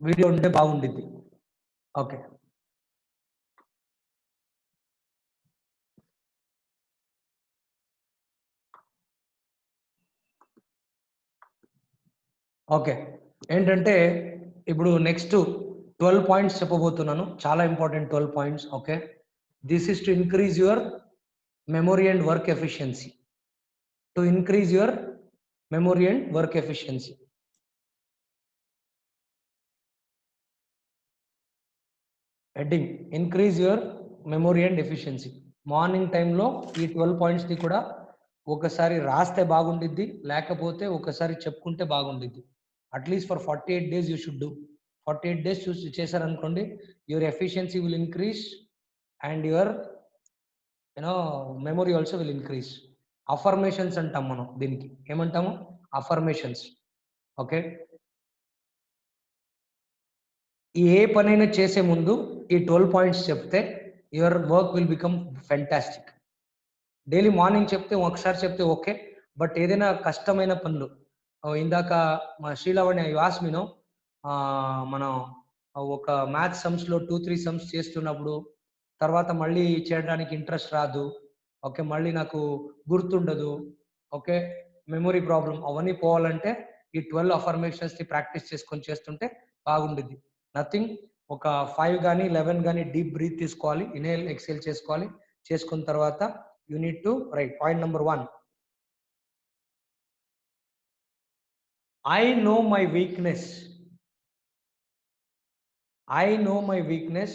Video ఉంటే బాగుండిద్ది. Okay. Okay. ఏంటంటే ఇప్పుడు నెక్స్ట్ 12 పాయింట్స్ చెప్పబోతున్నాను. చాలా important 12 points. Okay. This is to increase your memory and work efficiency. To increase your memory and work efficiency. Heading increase your memory and efficiency. Morning టైంలో ఈ 12 పాయింట్స్ని కూడా ఒకసారి రాస్తే బాగుండిద్ది, లేకపోతే ఒకసారి చెప్పుకుంటే బాగుండిద్ది. At least for 48 days you should do. 48 days చూసి చేశారనుకోండి, your efficiency will increase and your memory also will increase. Affirmations అంటాం మనం దీనికి. ఏమంటాము? అఫర్మేషన్స్. ఓకే. ఏ పనైనా చేసే ముందు ఈ 12 పాయింట్స్ చెప్తే your work will become fantastic. Daily morning చెప్తే ఒకసారి చెప్తే ఓకే. బట్ ఏదైనా కష్టమైన పనులు ఇందాక మా శ్రీలవణ్య యాస్మినో మనం ఒక మ్యాథ్స్ సమ్స్లో 2-3 సమ్స్ చేస్తున్నప్పుడు తర్వాత మళ్ళీ చేయడానికి ఇంట్రెస్ట్ రాదు. ఓకే. మళ్ళీ నాకు గుర్తుండదు. ఓకే. మెమొరీ ప్రాబ్లం అవన్నీ పోవాలంటే ఈ 12 అఫర్మేషన్స్ని ప్రాక్టీస్ చేసుకొని చేస్తుంటే బాగుండిద్ది. నథింగ్, ఒక 5 కానీ 11 కానీ డీప్ బ్రీత్ తీసుకోవాలి. ఇన్హేల్ ఎక్సేల్ చేసుకోవాలి. చేసుకున్న తర్వాత you need to write point number 1. I know my weakness. I know my weakness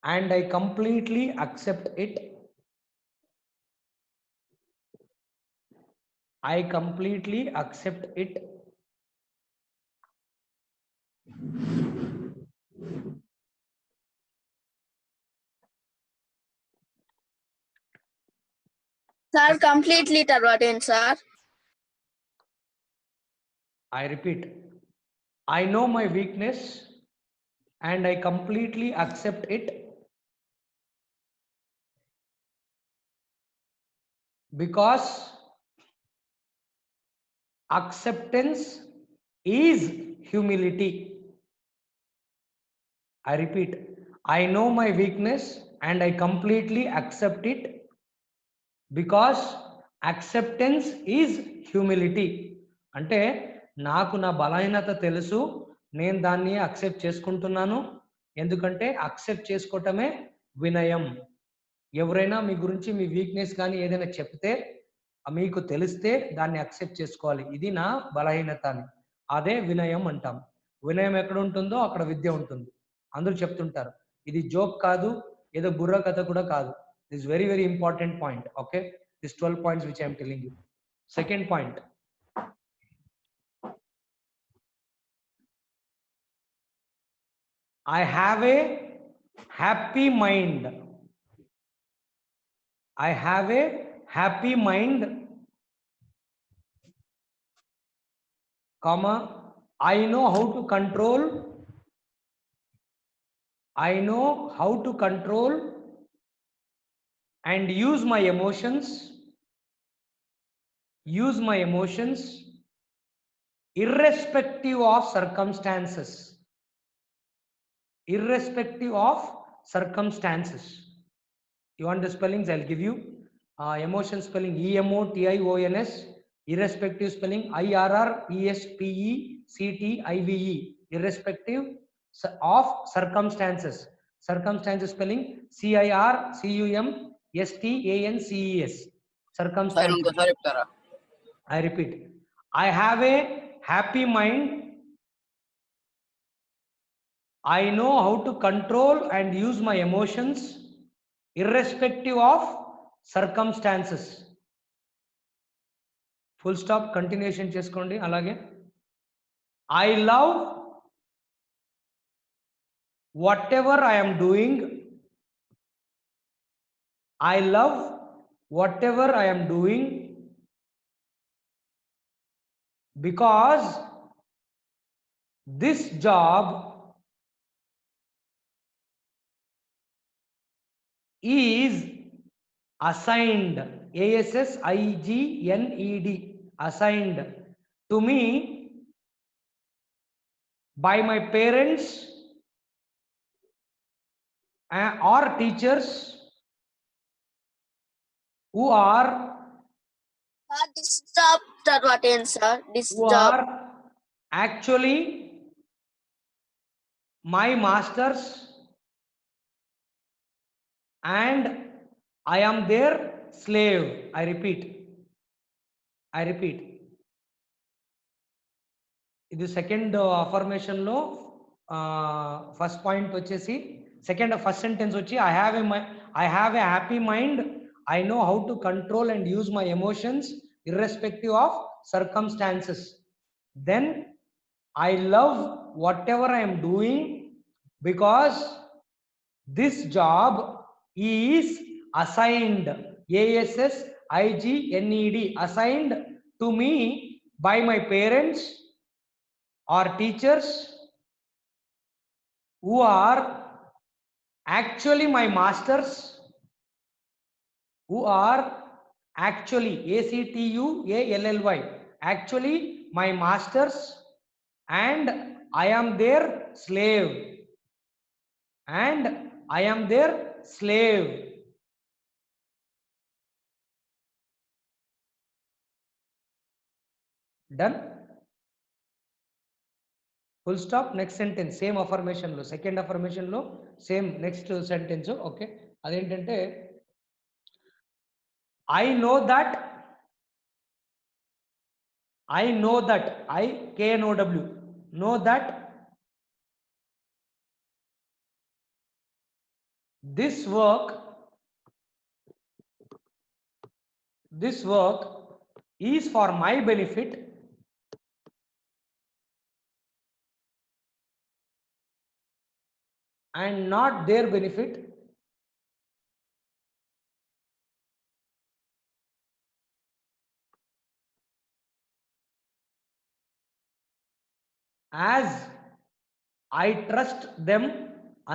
and I completely accept it. I completely accept it. Sir, completely tarvaten, sir. I repeat. I know my weakness and I completely accept it because acceptance is humility. I repeat. I know my weakness and I completely accept it because acceptance is humility. అంటే నాకు నా బలహీనత తెలుసు, నేను దాన్ని accept చేసుకుంటున్నాను. ఎందుకంటే accept చేసుకోవటమే వినయం. ఎవరైనా మీ గురించి మీ వీక్నెస్ కానీ ఏదైనా చెప్తే మీకు తెలిస్తే దాన్ని అక్సెప్ట్ చేసుకోవాలి. ఇది నా బలహీనత అని. అదే వినయం అంటాం. వినయం ఎక్కడ ఉంటుందో అక్కడ విద్య ఉంటుంది. అందరూ చెప్తుంటారు. ఇది జోక్ కాదు, ఏదో బుర్ర కథ కూడా కాదు. This very very important point. Okay. This 12 points which I'm telling you. Second point, I have a happy mind. I have a happy mind, comma, I know how to control. I know how to control and use my emotions. Use my emotions irrespective of circumstances. Irrespective of circumstances. You want the spellings? I'll give you. Emotion spelling EMOTIONS. Irrespective spelling IRRESPECTIVE. Irrespective of circumstances. Circumstances spelling CIRCUMSTANCES. Circumstances. I repeat. I have a happy mind. I know how to control and use my emotions irrespective of circumstances. Full stop. Continuation cheskondi alage. I love whatever I am doing. I love whatever I am doing because this job is assigned, ASSIGNED, assigned to me by my parents or teachers who are Disturbed or what ends, sir? who Disturbed. are actually my masters and I am their slave. I repeat. ఇది second affirmation లో first point వచ్చేసి first sentence వచ్చి I have a happy mind, I know how to control and use my emotions irrespective of circumstances. Then I love whatever I am doing because this job is assigned, ASSIGNED, assigned to me by my parents or teachers who are actually my masters, who are actually ACTUALLY, actually my masters, and I am their slave, and I am their slave. Done. Full stop. Next sentence same affirmation lo, second affirmation lo same next sentence. Okay, adentante I know that I KNOW know that this work is for my benefit and not their benefit, as I trust them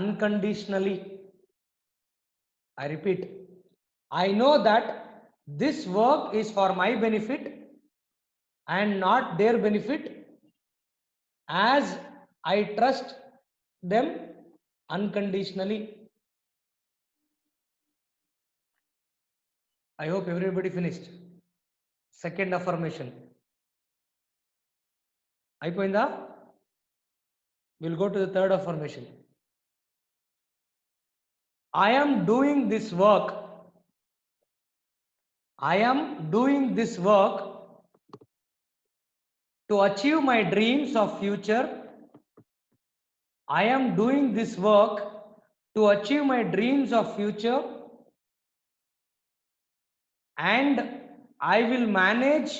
unconditionally. I repeat, I know that this work is for my benefit and not their benefit, as I trust them unconditionally. I hope everybody finished. Second affirmation. Aipoinda? We'll go to the third affirmation. I am doing this work. I am doing this work to achieve my dreams of future. I am doing this work to achieve my dreams of future, and I will manage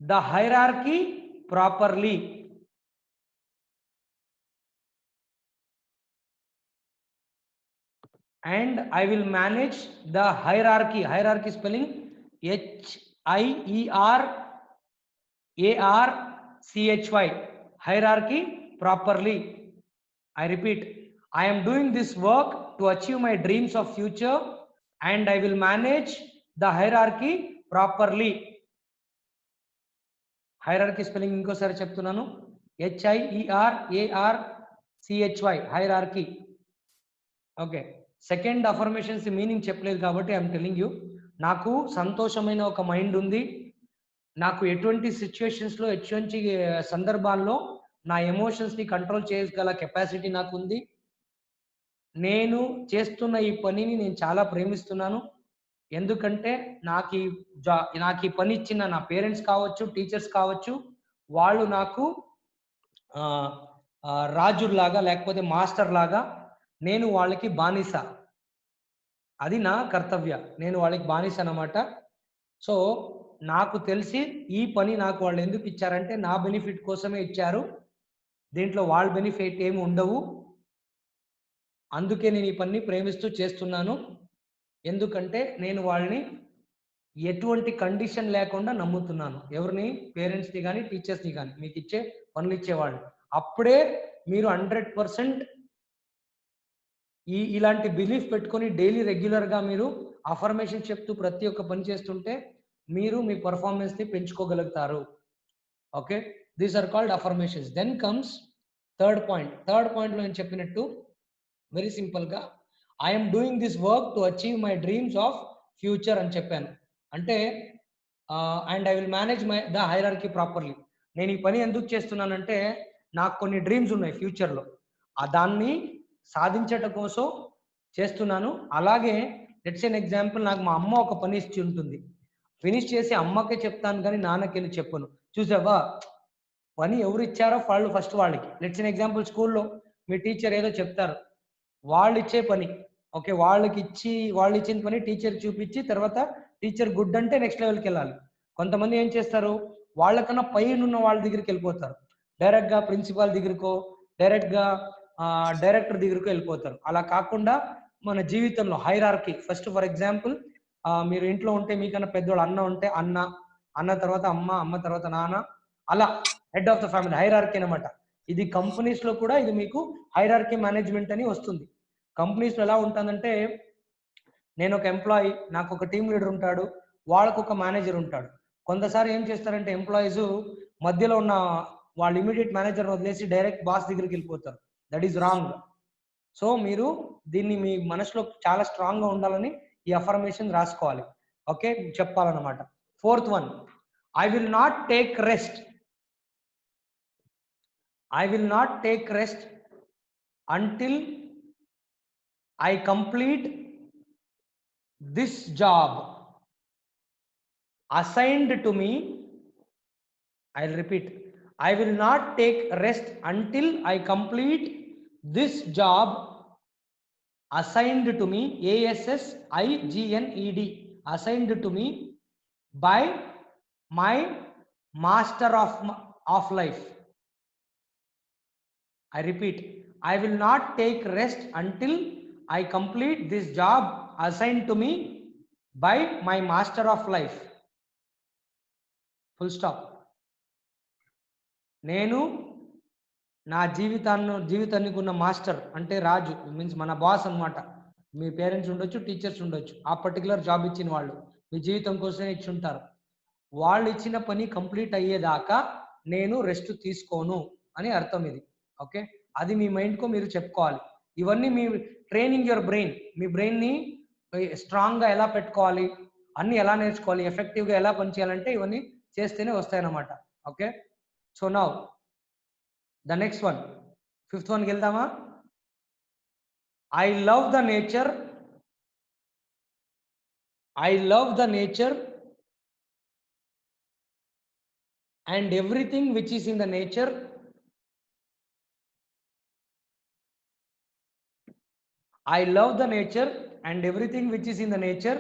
the hierarchy properly. And I will manage the hierarchy. Hierarchy spelling HIERARCHY. Hierarchy properly. I repeat, I am doing this work to achieve my dreams of future, and I will manage the hierarchy properly. Hierarchy spelling inkosari cheptunnanu, HIERARCHY, hierarchy. Okay, second affirmations meaning చెప్పలేదు కాబట్టి I'm telling you. నాకు సంతోషమైన ఒక mind ఉంది, నాకు ఎటువంటి సిచ్యువేషన్స్లో ఎటువంటి సందర్భాల్లో నా ఎమోషన్స్ని కంట్రోల్ చేయగల కెపాసిటీ నాకు ఉంది. నేను చేస్తున్న ఈ పనిని నేను చాలా ప్రేమిస్తున్నాను, ఎందుకంటే నాకు ఈ పని ఇచ్చిన నా పేరెంట్స్ కావచ్చు, టీచర్స్ కావచ్చు, వాళ్ళు నాకు రాజులాగా లేకపోతే మాస్టర్ లాగా, నేను వాళ్ళకి బానిస. అది నా కర్తవ్య, నేను వాళ్ళకి బానిస అన్నమాట. సో నాకు తెలిసి ఈ పని నాకు వాళ్ళు ఎందుకు ఇచ్చారంటే నా బెనిఫిట్ కోసమే ఇచ్చారు, దీంట్లో వాళ్ళ బెనిఫిట్ ఏమి ఉండవు. అందుకే నేను ఈ పని ప్రేమిస్తూ చేస్తున్నాను, ఎందుకంటే నేను వాళ్ళని ఎటువంటి కండిషన్ లేకుండా నమ్ముతున్నాను. ఎవరిని? పేరెంట్స్ని కానీ టీచర్స్ని కానీ, మీకు ఇచ్చే పనులు ఇచ్చేవాళ్ళు. అప్పుడే మీరు 100% ఇలాంటి బిలీఫ్ పెట్టుకొని డైలీ రెగ్యులర్గా మీరు అఫర్మేషన్ చెప్తూ ప్రతి ఒక్క పని చేస్తుంటే మీరు మీ పర్ఫార్మెన్స్ని పెంచుకోగలుగుతారు. Okay, these are called affirmations. Then comes third పాయింట్లో నేను చెప్పినట్టు వెరీ సింపుల్గా I'm doing this work to achieve my dreams of future అని చెప్పాను. అంటే and I will manage the hierarchy properly. నేను ఈ పని ఎందుకు చేస్తున్నానంటే నాకు కొన్ని డ్రీమ్స్ ఉన్నాయి ఫ్యూచర్లో, దాన్ని సాధించటం కోసం చేస్తున్నాను. అలాగే లెట్స్ ఎన్ ఎగ్జాంపుల్, నాకు మా అమ్మ ఒక పని ఇచ్చి ఉంటుంది, ఫినిష్ చేసి అమ్మకే చెప్తాను కానీ నాన్నకెళ్ళి చెప్పను. చూసావా, పని ఎవరు ఇచ్చారో వాళ్ళు ఫస్ట్ వాళ్ళకి. లెట్స్ ఎన్ ఎగ్జాంపుల్, స్కూల్లో మీ టీచర్ ఏదో చెప్తారు, వాళ్ళు ఇచ్చే పని ఓకే, వాళ్ళు ఇచ్చిన పని టీచర్ చూపించి తర్వాత టీచర్ గుడ్ అంటే నెక్స్ట్ లెవెల్కి వెళ్ళాలి. కొంతమంది ఏం చేస్తారు, వాళ్ళకన్నా పైన ఉన్న వాళ్ళ దగ్గరికి వెళ్ళిపోతారు, డైరెక్ట్గా ప్రిన్సిపాల్ దగ్గరకో డైరెక్ట్గా డైరెక్టర్ దగ్గరకు వెళ్ళిపోతారు. అలా కాకుండా మన జీవితంలో హైరార్కీ ఫస్ట్, ఫర్ ఎగ్జాంపుల్ మీరు ఇంట్లో ఉంటే మీకన్నా పెద్దోళ్ళు అన్న ఉంటే అన్న తర్వాత అమ్మ తర్వాత నాన్న, అలా head of the family hierarchy అనమాట. ఇది కంపెనీస్ లో కూడా ఇది మీకు హైరార్కీ మేనేజ్మెంట్ అని వస్తుంది. కంపెనీస్ లో ఎలా ఉంటుందంటే, నేను ఒక ఎంప్లాయీ, నాకు ఒక టీమ్ లీడర్ ఉంటాడు, వాళ్ళకు ఒక మేనేజర్ ఉంటాడు. కొంతసారి ఏం చేస్తారంటే ఎంప్లాయీస్ మధ్యలో ఉన్న వాళ్ళ ఇమీడియట్ మేనేజర్ వదిలేసి డైరెక్ట్ బాస్ దగ్గరికి వెళ్ళిపోతారు. That is wrong. సో మీరు దీన్ని మీ మనసులో చాలా స్ట్రాంగ్ గా ఉండాలని ఈ అఫర్మేషన్ రాసుకోవాలి. ఓకే, చెప్పాలన్నమాట. Fourth one, I will not take rest. I will not take rest until I complete this job assigned to me. I'll repeat. I will not take rest until I complete this job assigned to me, ASSIGNED, assigned to me by my master of life. I repeat, I will not take rest until I complete this job assigned to me by my master of life. Full stop. నేను నా జీవితానికి ఉన్న master అంటే రాజు, means మన boss అన్నమాట. మీ parents ఉండొచ్చు, teachers ఉండొచ్చు, ఆ పర్టికులర్ జాబ్ ఇచ్చిన వాళ్ళు మీ జీవితం కోసమే ఇచ్చి ఉంటారు. వాళ్ళు ఇచ్చిన పని కంప్లీట్ అయ్యేదాకా నేను రెస్ట్ తీసుకోను అని అర్థం ఇది. ఓకే, అది మీ మైండ్కు మీరు చెప్పుకోవాలి. ఇవన్నీ మీ ట్రైనింగ్ యువర్ బ్రెయిన్, మీ బ్రెయిన్ని స్ట్రాంగ్గా ఎలా పెట్టుకోవాలి, అన్ని ఎలా నేర్చుకోవాలి, ఎఫెక్టివ్గా ఎలా పనిచేయాలంటే ఇవన్నీ చేస్తేనే వస్తాయన్నమాట. Okay, so now the next one, fifth వన్కి వెళ్దామా? I love the nature. I love the nature and everything which is in the nature. I love the nature and everything which is in the nature.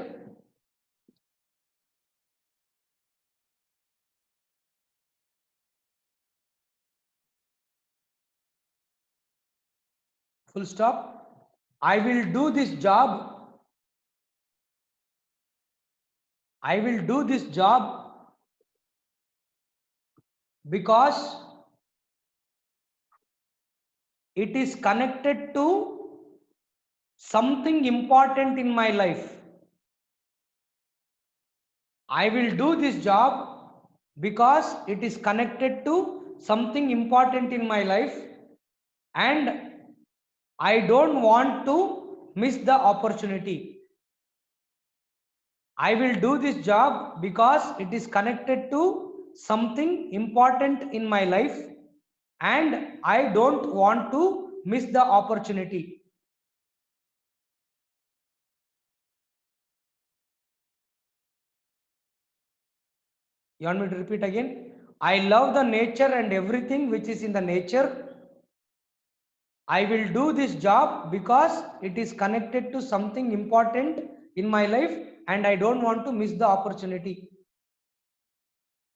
Full stop. I will do this job. I will do this job because it is connected to something important in my life. I will do this job because it is connected to something important in my life and I don't want to miss the opportunity. I will do this job because it is connected to something important in my life and I don't want to miss the opportunity. You want me to repeat again? I love the nature and everything which is in the nature. I will do this job because it is connected to something important in my life and I don't want to miss the opportunity.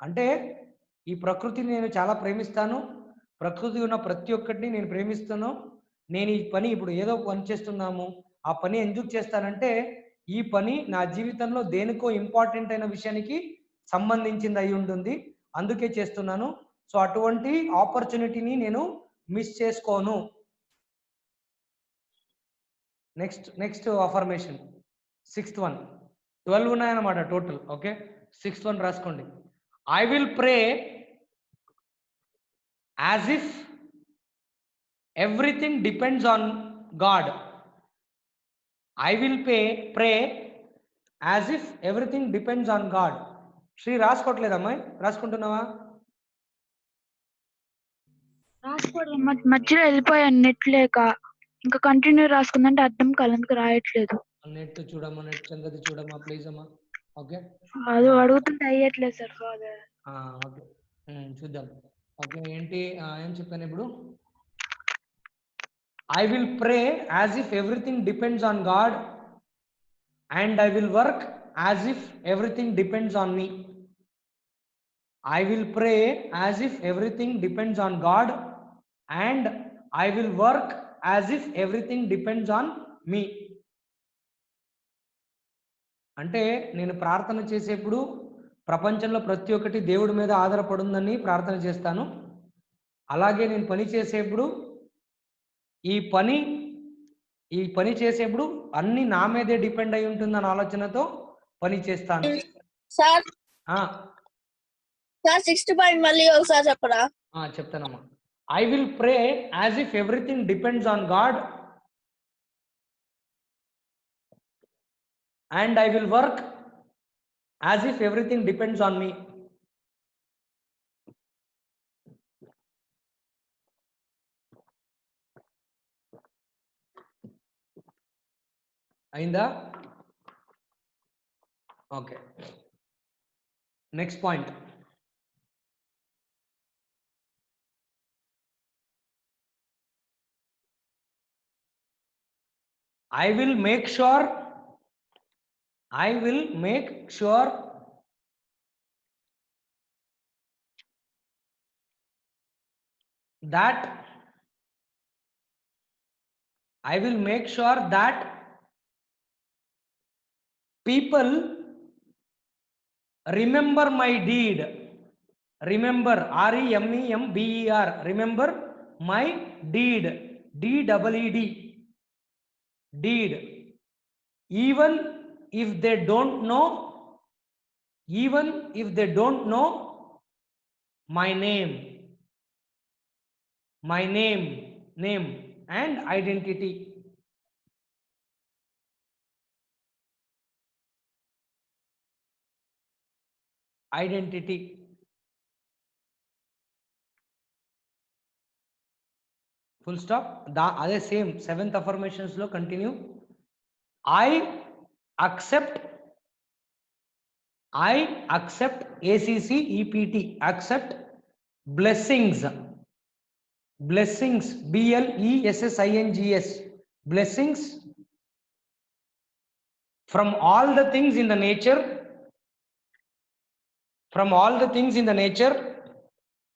అంటే ఈ ప్రకృతిని నేను చాలా ప్రేమిస్తాను, ప్రకృతి ఉన్న ప్రతి ఒక్కటిని నేను ప్రేమిస్తాను. నేను ఈ పని ఇప్పుడు ఏదో పని చేస్తున్నాము, ఆ పని ఎందుకు చేస్తానంటే ఈ పని నా జీవితంలో దేనికో ఇంపార్టెంట్ అయిన విషయానికి సంబంధించింది అయి ఉంటుంది, అందుకే చేస్తున్నాను. సో అటువంటి ఆపర్చునిటీని నేను మిస్ చేసుకోను. Next affirmation, sixth one. 12 ఉన్నాయన్నమాట టోటల్. ఓకే, సిక్స్త్ వన్ రాసుకోండి. I will pray as if everything depends on God. I will pray as if everything depends on God. Sri రాసుకోవట్లేదమ్మా, రాసుకుంటున్నావా? రాసుకోవడం మధ్యలో వెళ్ళిపోయాను నెట్ లేక, ఇంకా కంటిన్యూ రాసుకుందంటే అర్థం కాలందుకు రాయట్లేదు. నెట్ చూడమ్మా, నెట్ సంగతి చూడమ్మా ప్లీజ్ అమ్మా. ఓకే, అది అడుగుతుంటే అయ్యట్లేదు సార్ ఫాదర్. ఓకే చూద్దాం. ఓకే, ఏంటి ఏం చెప్పాను ఇప్పుడు? I will pray as if everything depends on God and I will work as if everything depends on me. I will pray as if everything depends on God and I will work as if everything depends on me. అంటే నేను ప్రార్థన చేసేప్పుడు ప్రపంచంలో ప్రతి ఒక్కటి దేవుడి మీద ఆధారపడుందని ప్రార్థన చేస్తాను. అలాగే నేను పని చేసేప్పుడు ఈ పని చేసేప్పుడు అన్ని నా మీదే డిపెండ్ అయి ఉంటుందన్న ఆలోచనతో పని చేస్తాను. సార్ సార్ 6th పాయింట్ మళ్ళీ ఒకసారి చెప్పరా? చెప్తానమ్మా. I will pray as if everything depends on God and I will work as if everything depends on me. అయిందా? Okay, next point. I will make sure that people remember my deed. Remember, REMEMBER, remember my deed, DEED, deed, even if they don't know my name and identity. Full stop. అదే same 7th affirmations లో continue. I accept ACCEPT, accept blessings, BLESSINGS, blessings from all the things in the nature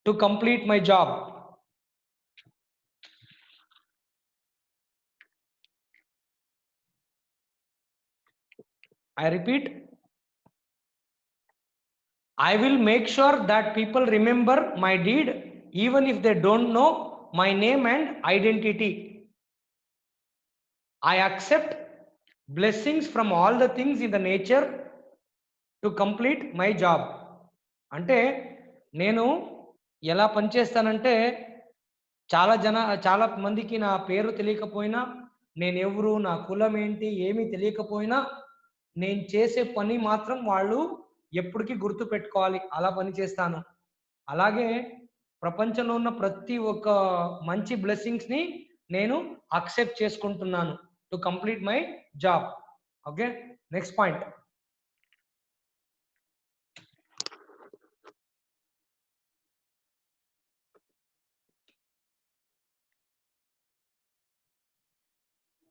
to complete my job. I repeat, I will make sure that people remember my deed even if they don't know my name and identity. I accept blessings from all the things in the nature to complete my job. అంటే నేను ఎలా పనిచేస్తానంటే చాలా మందికి నా పేరు తెలియకపోయినా, నేను ఎవరు, నా కులం ఏంటి ఏమీ తెలియకపోయినా నేను చేసే పని మాత్రం వాళ్ళు ఎప్పటికీ గుర్తు పెట్టుకోవాలి, అలా పని చేస్తాను. అలాగే ప్రపంచంలో ఉన్న ప్రతి ఒక్క మంచి బ్లెస్సింగ్స్ ని నేను అక్సెప్ట్ చేసుకుంటున్నాను to complete my job. Okay, next point.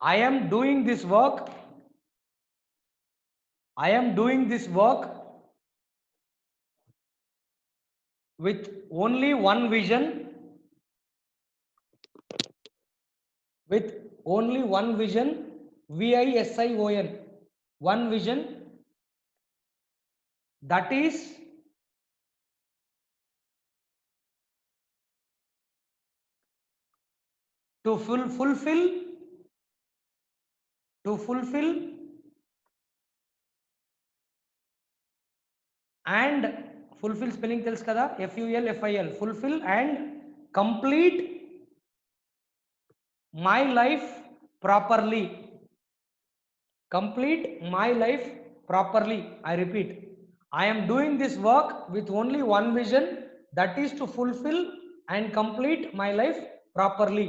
I am doing this work with only one vision, VISION, one vision, that is to fulfill and fulfill spelling తెలుసు కదా, FULFIL, fulfill and complete my life properly. Complete my life properly. I repeat, I am doing this work with only one vision, that is to fulfill and complete my life properly.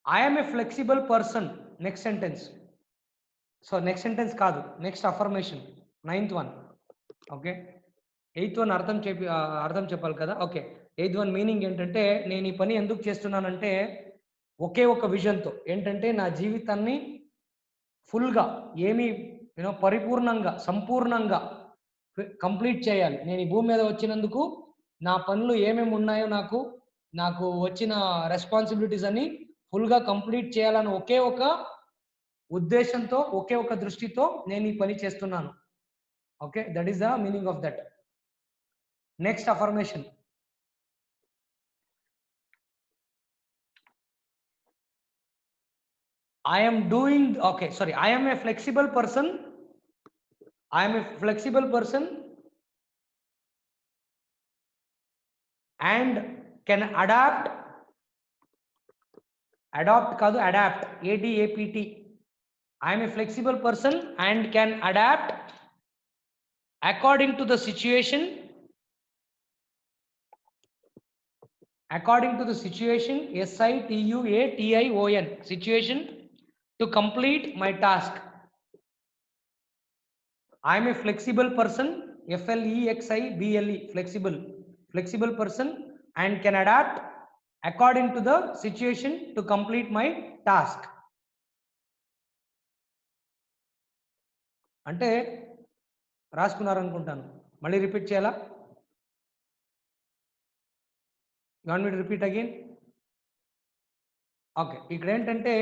I am a flexible person. Next sentence. So next sentence కాదు, next affirmation, 9th one. Okay, 8th one అర్థం చెప్పాలి కదా. Okay, 8th one meaning ఏంటంటే, నేను ఈ పని ఎందుకు చేస్తున్నానంటే ఒకే ఒక విజన్తో, ఏంటంటే నా జీవితాన్ని ఫుల్గా ఏమీ పరిపూర్ణంగా సంపూర్ణంగా కంప్లీట్ చేయాలి. నేను ఈ భూమి మీద వచ్చినందుకు నా పనులు ఏమేమి ఉన్నాయో నాకు వచ్చిన రెస్పాన్సిబిలిటీస్ అన్ని ఫుల్గా కంప్లీట్ చేయాలని ఒకే ఒక ఉద్దేశంతో, ఒకే ఒక దృష్టితో నేను ఈ పని చేస్తున్నాను. Okay, that is the meaning of that. Next affirmation, I am doing, okay, sorry, I am a flexible person. I am a flexible person and can adapt కాదు, adapt, ADAPT. I am a flexible person and can adapt according to the situation, SITUATION, situation, to complete my task. I am a flexible person, FLEXIBLE, flexible person and can adapt according to the situation to complete my task. అంటే రాసుకున్నారనుకుంటాను, మళ్ళీ repeat చేయాలా? You want me to repeat again? Okay, ఇక్కడ ఏంటంటే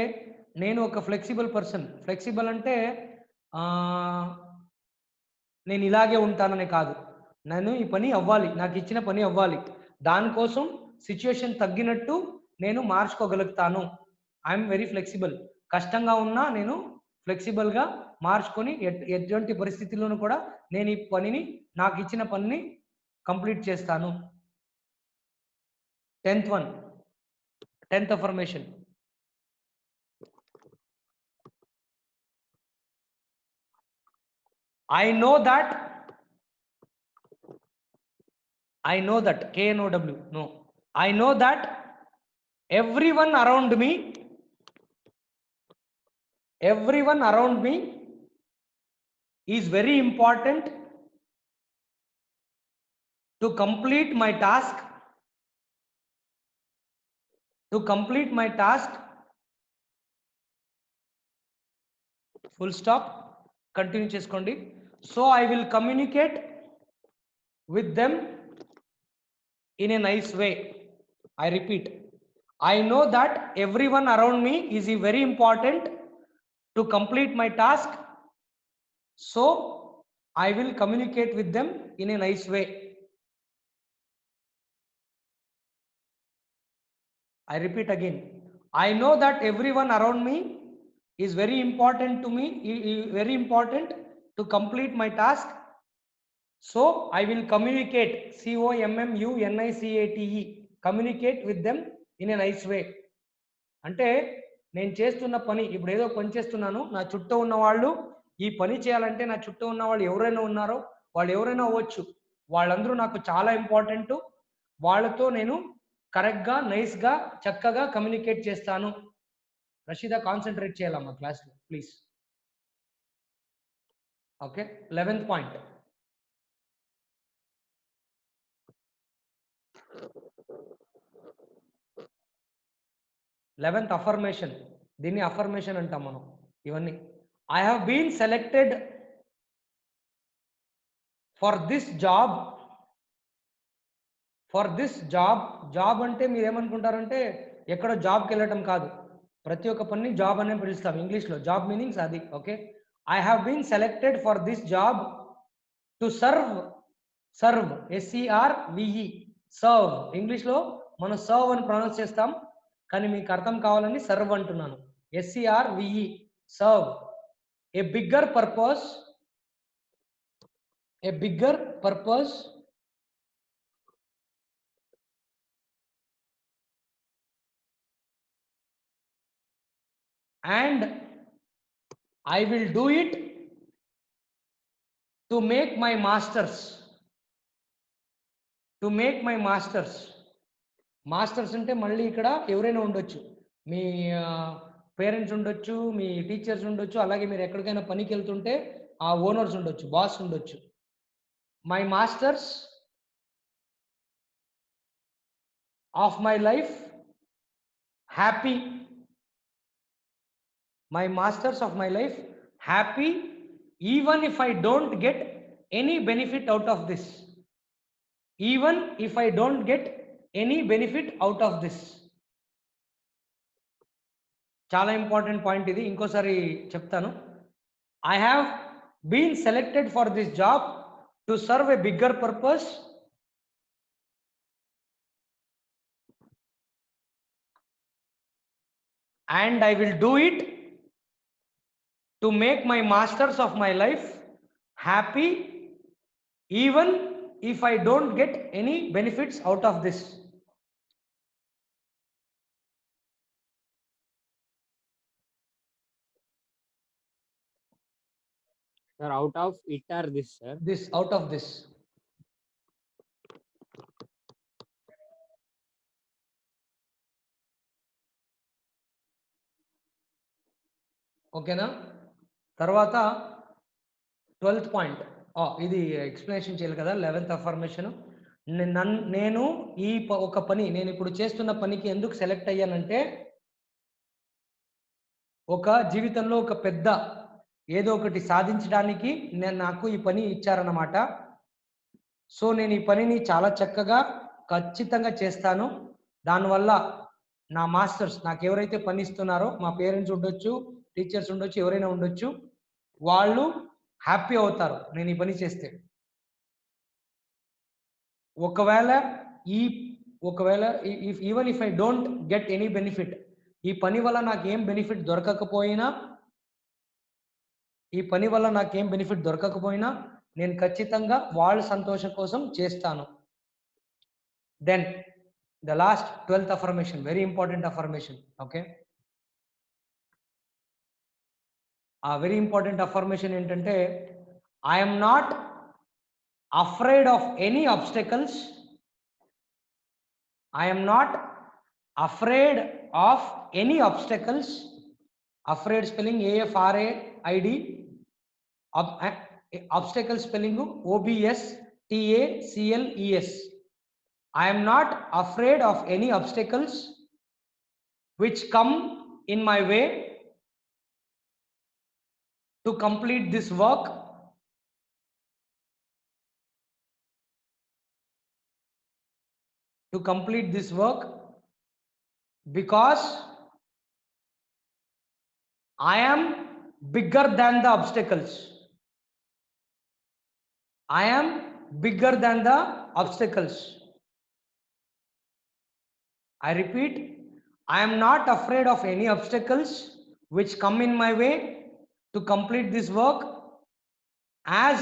నేను ఒక flexible person. Flexible అంటే నేను ఇలాగే ఉంటాననే కాదు, నేను ఈ పని అవ్వాలి, నాకు ఇచ్చిన పని అవ్వాలి, దానికోసం సిచ్యుయేషన్ తగ్గినట్టు నేను మార్చుకోగలుగుతాను. I'm very flexible. కష్టంగా ఉన్నా నేను ఫ్లెక్సిబుల్గా మార్చుకొని ఎటువంటి పరిస్థితుల్లోనూ కూడా నేను ఈ పనిని, నాకు ఇచ్చిన పనిని కంప్లీట్ చేస్తాను. 10th one, 10th affirmation. I know that, KNOW, no, I know that everyone around me is very important to complete my task, full stop, continue చేసుకోండి. So I will communicate with them in a nice way. I repeat, I know that everyone around me is very important to complete my task, so I will communicate with them in a nice way. I repeat again, I know that everyone around me is very important to me, very important to complete my task, so I will communicate, COMMUNICATE, communicate with them in a nice way. అంటే నేను చేస్తున్న పని, ఇప్పుడు ఏదో పని చేస్తున్నాను, నా చుట్టూ ఉన్న వాళ్ళు ఈ పని చేయాలంటే, నా చుట్టూ ఉన్న వాళ్ళు ఎవరైనా ఉన్నారో, వాళ్ళు ఎవరైనా అవ్వచ్చు, వాళ్ళందరూ నాకు చాలా ఇంపార్టెంట్, వాళ్ళతో నేను కరెక్ట్గా, నైస్గా, చక్కగా కమ్యూనికేట్ చేస్తాను. రషీదా కాన్సన్ట్రేట్ చేయాలమ్మా క్లాస్లో please. Okay, 11th point. Eleventh affirmation. దీన్ని అఫర్మేషన్ అంటాం మనం ఇవన్నీ. I have been selected for this job. Job అంటే మీరు ఏమనుకుంటారంటే ఎక్కడో జాబ్కి వెళ్ళటం కాదు, ప్రతి ఒక్క పని జాబ్ అనే పిలుస్తాం ఇంగ్లీష్లో. జాబ్ మీనింగ్స్ అది. Okay, I have been selected for this job to serve, SERVE, serve. ఇంగ్లీష్లో మనం సర్వ్ అని ప్రొనౌన్స్ చేస్తాం, కానీ మీకు అర్థం కావాలని సర్వ్ అంటున్నాను. SERVE, serve. A bigger purpose and I will do it to make my masters. To make my masters. Masters అంటే మళ్ళీ ఇక్కడ ఎవరైనా ఉండొచ్చు, మీ పేరెంట్స్ ఉండొచ్చు, మీ టీచర్స్ ఉండొచ్చు, అలాగే మీరు ఎక్కడికైనా పనికి వెళ్తుంటే ఆ ఓనర్స్ ఉండొచ్చు, బాస్ ఉండొచ్చు. My masters of my life happy. My masters of my life happy even if I don't get any benefit out of this. Even if I don't get any benefit out of this. చాలా important point ఇది, ఇంకోసారి చెప్తాను. I have been selected for this job to serve a bigger purpose and I will do it to make my masters of my life happy even if I don't get any benefits out of this. Sir, out of it or this, sir? This, out of this. ఓకేనా? తర్వాత 12th point, ఇది explanation చేయాలి కదా. 11th affirmation. నేను ఈ ఒక పని, నేను ఇప్పుడు చేస్తున్న పనికి ఎందుకు సెలెక్ట్ అయ్యానంటే, ఒక జీవితంలో ఒక పెద్ద ఏదో ఒకటి సాధించడానికి నాకు ఈ పని ఇచ్చారన్నమాట. సో నేను ఈ పనిని చాలా చక్కగా ఖచ్చితంగా చేస్తాను. దానివల్ల నా మాస్టర్స్, నాకు ఎవరైతే పని ఇస్తున్నారో, మా పేరెంట్స్ ఉండొచ్చు, టీచర్స్ ఉండొచ్చు, ఎవరైనా ఉండొచ్చు, వాళ్ళు హ్యాపీ అవుతారు నేను ఈ పని చేస్తే. ఒకవేళ even if I don't get any benefit, ఈ పని వల్ల నాకేం బెనిఫిట్ దొరకకపోయినా నేను ఖచ్చితంగా వాళ్ళ సంతోషం కోసం చేస్తాను. Then the last 12th affirmation, very important affirmation. Okay, a very important affirmation ఏంటంటే, I'm not afraid of any obstacles. I'm not afraid of any obstacles. Afraid spelling AFRAID, obstacle spelling OBSTACLES. I am not afraid of any obstacles which come in my way to complete this work. Because I am bigger than the obstacles. I am bigger than the obstacles. I repeat, I am not afraid of any obstacles which come in my way to complete this work as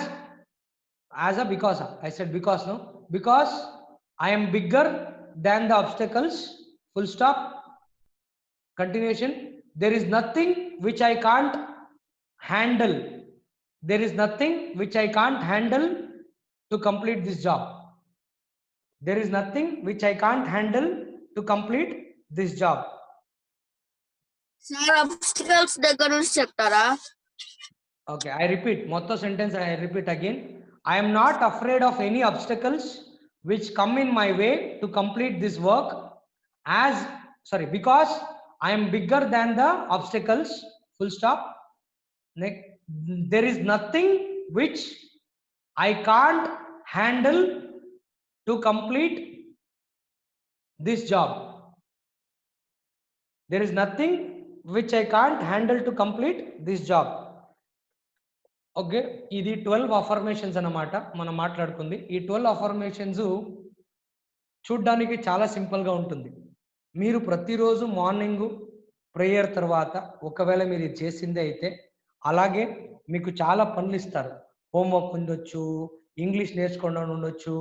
a because. I said because, no? Because I am bigger than the obstacles. Full stop. Continuation. There is nothing which I can't handle. There is nothing which I can't handle to complete this job. There is nothing which I can't handle to complete this job. Sir obstacles దగ్గర నుంచి చెప్తారా? Okay, I repeat. Motto sentence I repeat again. I am not afraid of any obstacles which come in my way to complete this work because I am bigger than the obstacles. Full stop. Next, there is nothing which I can't handle to complete this job. There is nothing which I can't handle to complete this job. Okay, ఇది 12 affirmations అన్నమాట మనం మాట్లాడుకుంది. ఈ 12 affirmations చూడ్డానికి చాలా సింపుల్గా ఉంటుంది. మీరు ప్రతిరోజు మార్నింగ్ ప్రేయర్ తర్వాత ఒకవేళ మీరు చేసిందే అయితే, అలాగే మీకు చాలా పనులు ఇస్తారు. హోంవర్క్ ఉండొచ్చు, ఇంగ్లీష్ నేర్చుకోవడం ఉండొచ్చు,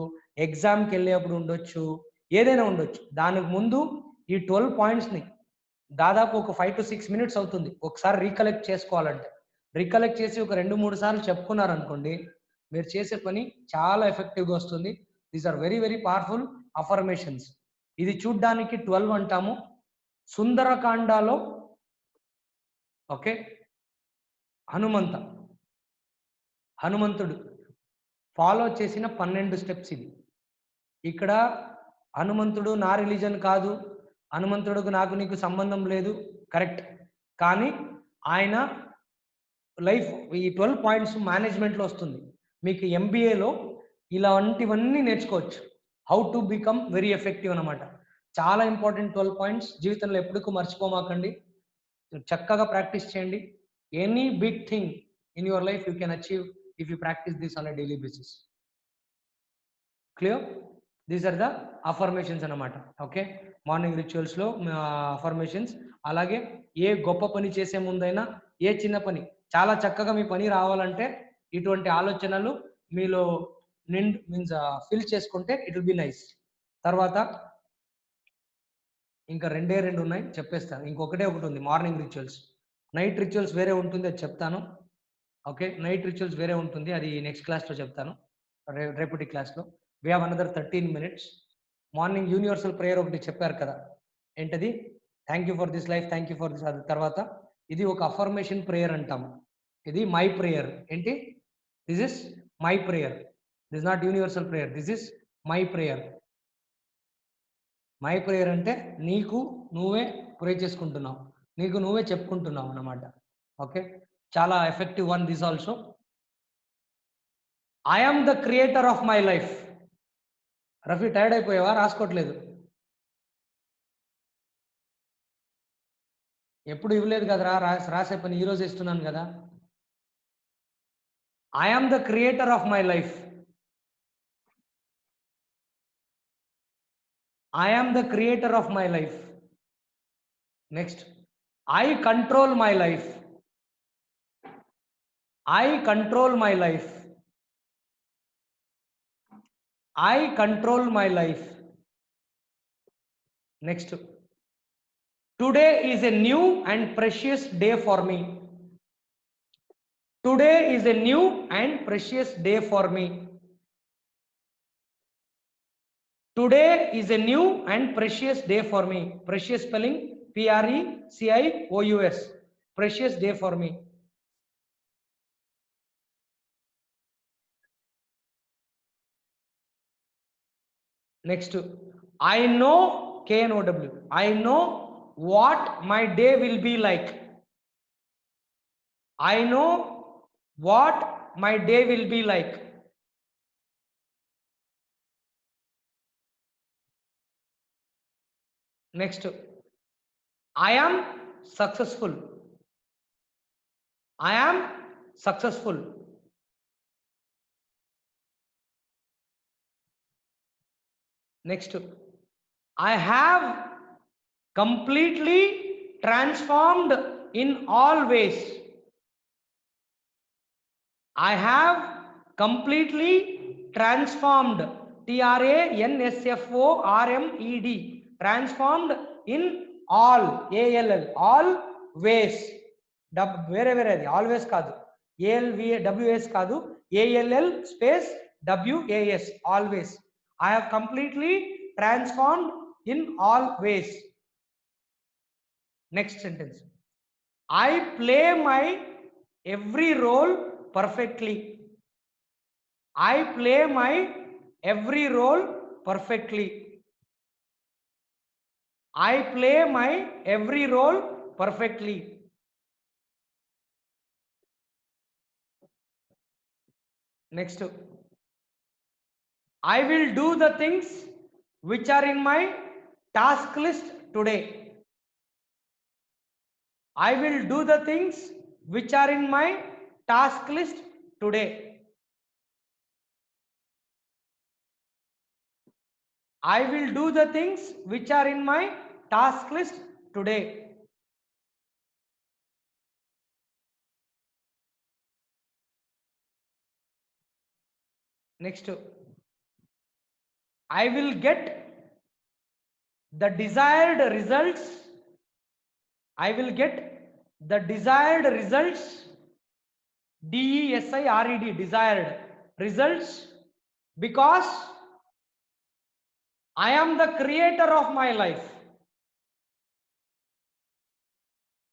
ఎగ్జామ్కి వెళ్ళేప్పుడు ఉండొచ్చు, ఏదైనా ఉండొచ్చు. దానికి ముందు ఈ 12 పాయింట్స్ని దాదాపు ఒక 5 to 6 minutes అవుతుంది ఒకసారి రీకలెక్ట్ చేసుకోవాలంటే. రీకలెక్ట్ చేసి ఒక 2-3 సార్లు చెప్పుకున్నారనుకోండి, మీరు చేసే పని చాలా ఎఫెక్టివ్గా వస్తుంది. These are very very powerful affirmations. ఇది చూడ్డానికి 12 అంటాము. సుందరకాండలో ఓకే హనుమంతుడు ఫాలో చేసిన 12 స్టెప్స్ ఇది. ఇక్కడ హనుమంతుడు నా రిలీజన్ కాదు, హనుమంతుడికి నాకు నీకు సంబంధం లేదు, కరెక్ట్. కానీ ఆయన లైఫ్ ఈ 12 పాయింట్స్ మేనేజ్మెంట్లో వస్తుంది. మీకు ఎంబీఏలో ఇలాంటివన్నీ నేర్చుకోవచ్చు. How to become very effective అనమాట. చాలా ఇంపార్టెంట్ 12 పాయింట్స్. జీవితంలో ఎప్పటికూ మర్చిపోమాకండి. చక్కగా ప్రాక్టీస్ చేయండి. Any big thing in your life you can achieve if you practice this on a daily basis. Clear? These are the affirmations అన్నమాట. ఓకే, మార్నింగ్ రిచువల్స్లో affirmations. అలాగే ఏ గొప్ప పని చేసే ముందైనా ఏ చిన్న పని చాలా చక్కగా మీ పని రావాలంటే ఇటువంటి ఆలోచనలు మీలో ఫిల్ చేసుకుంటే ఇట్ విల్ బి నైస్. తర్వాత ఇంకా 2 ఉన్నాయి చెప్పేస్తాను. ఇంకొకటే ఒకటి ఉంది మార్నింగ్ రిచువల్స్. నైట్ రిచువల్స్ వేరే ఉంటుంది, అది చెప్తాను. ఓకే, నైట్ రిచువల్స్ వేరే ఉంటుంది, అది నెక్స్ట్ క్లాస్లో చెప్తాను. రేపటి క్లాస్లో we have another 13 minutes. Morning universal prayer ఒకటి చెప్పారు కదా, ఏంటది? Thank you for this life, thank you for this. తర్వాత ఇది ఒక అఫర్మేషన్ ప్రేయర్ అంటాము. ఇది మై ప్రేయర్. ఏంటి? This is my prayer. This not universal prayer, this is my prayer. My prayer అంటే నీకు నువ్వే ప్రే చేసుకుంటున్నావు, నీకు నువ్వే చెప్పుకుంటున్నావు అన్నమాట. ఓకే, చాలా effective one this also. I am the creator of my life. Rafi tired అయిపోయావా? రాసుకోవట్లేదు. ఎప్పుడు ఇవ్వలేదు కదరా రాసే పని, ఈరోజు ఇస్తున్నాను కదా. I am the creator of my life. I am the creator of my life. Next, I control my life. I control my life. I control my life. Next, today is a new and precious day for me. Today is a new and precious day for me. Today is a new and precious day for me. Precious spelling PRECIOUS. Precious day for me. Next, I know KNOW. I know what my day will be like. I know what my day will be like. Next, I am successful. I am successful. Next, I have completely transformed in all ways. I have completely transformed. TRANSFORMED. Transformed in all. ALL. All ways. వేరే అది always కాదు, ALVAWS కాదు, ALL space WAS. Always. I have completely transformed in all ways. Next sentence, I play my every role perfectly. I play my every role perfectly. I play my every role perfectly. Next, I will do the things which are in my task list today. I will do the things which are in my task list today. I will do the things which are in my task list today. Next, I will get the desired results I will get the desired results, DESIRED, desired results, because I am the creator of my life.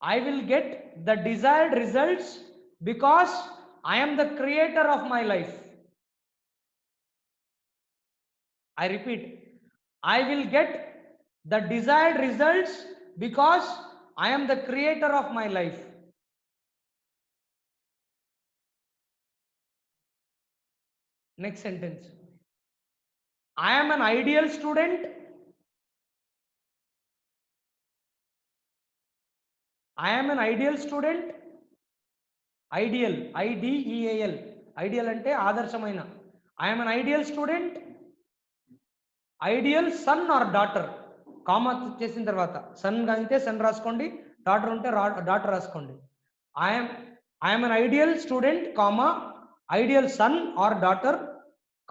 I will get the desired results because I am the creator of my life. I repeat, I will get the desired results because I am the creator of my life. Next sentence. I am an ideal student. I am an ideal student. Ideal, IDEAL, ideal ante ఆదర్శమైన. I am an ideal student. Ideal son or daughter, comma చేసిన తర్వాత sun అయితే sun రాసుకోండి, daughter ఉంటే daughter రాసుకోండి. I am an ideal student, comma, ideal son or daughter,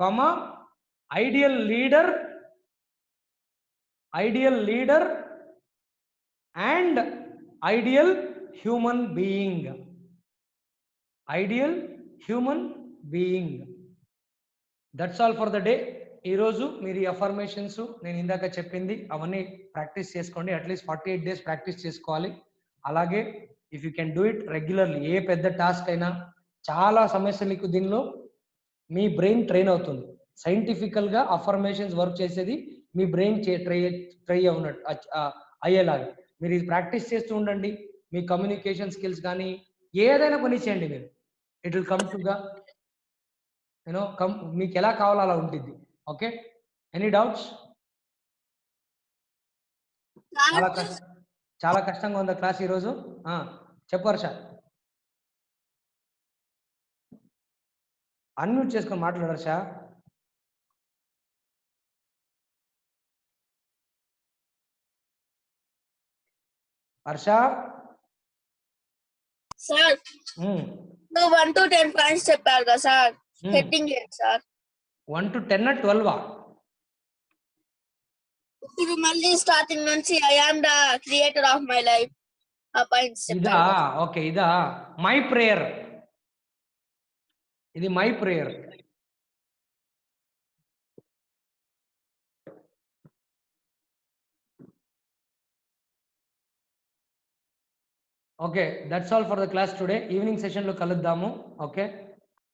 comma, ideal leader and ideal human being. Ideal human being. That's all for the day. ఈ రోజు మీరు ఈ అఫర్మేషన్స్ నేను ఇందాక చెప్పింది అవన్నీ ప్రాక్టీస్ చేసుకోండి. అట్లీస్ట్ 48 days ప్రాక్టీస్ చేసుకోవాలి. అలాగే if you can do it regularly, ఏ పెద్ద టాస్క్ అయినా చాలా సమస్యలకు దీనిలో మీ బ్రెయిన్ ట్రైన్ అవుతుంది. సైంటిఫికల్ గా అఫర్మేషన్స్ వర్క్ చేసేది మీ బ్రెయిన్ ట్రై అయ్యేలాగా మీరు ఇది ప్రాక్టీస్ చేస్తూ ఉండండి. మీ కమ్యూనికేషన్ స్కిల్స్ కానీ ఏదైనా పని చేయండి మీరు. It will come to the మీకు ఎలా కావాలో అలా ఉంటుంది. Okay, any doubts? చాలా కష్టంగా ఉందా క్లాస్ ఈరోజు? చెప్పు హర్ష. అన్మ్యూట్ చేసుకొని మాట్లాడు Harsha. Harsha sir 1 to 10 points చెప్పారు కదా సార్, హెడ్డింగ్ ఏంటి సార్? 1 to 10 12? ఇది మళ్ళీ స్టార్టింగ్ నుంచి I am the creator of my life ఆ పాయింట్స్ ఇదా? ఓకే, ఇదా మై ప్రేయర్. ఇది my prayer. Okay, that's all for the class today. Evening session లో కలుద్దాము. ఓకే.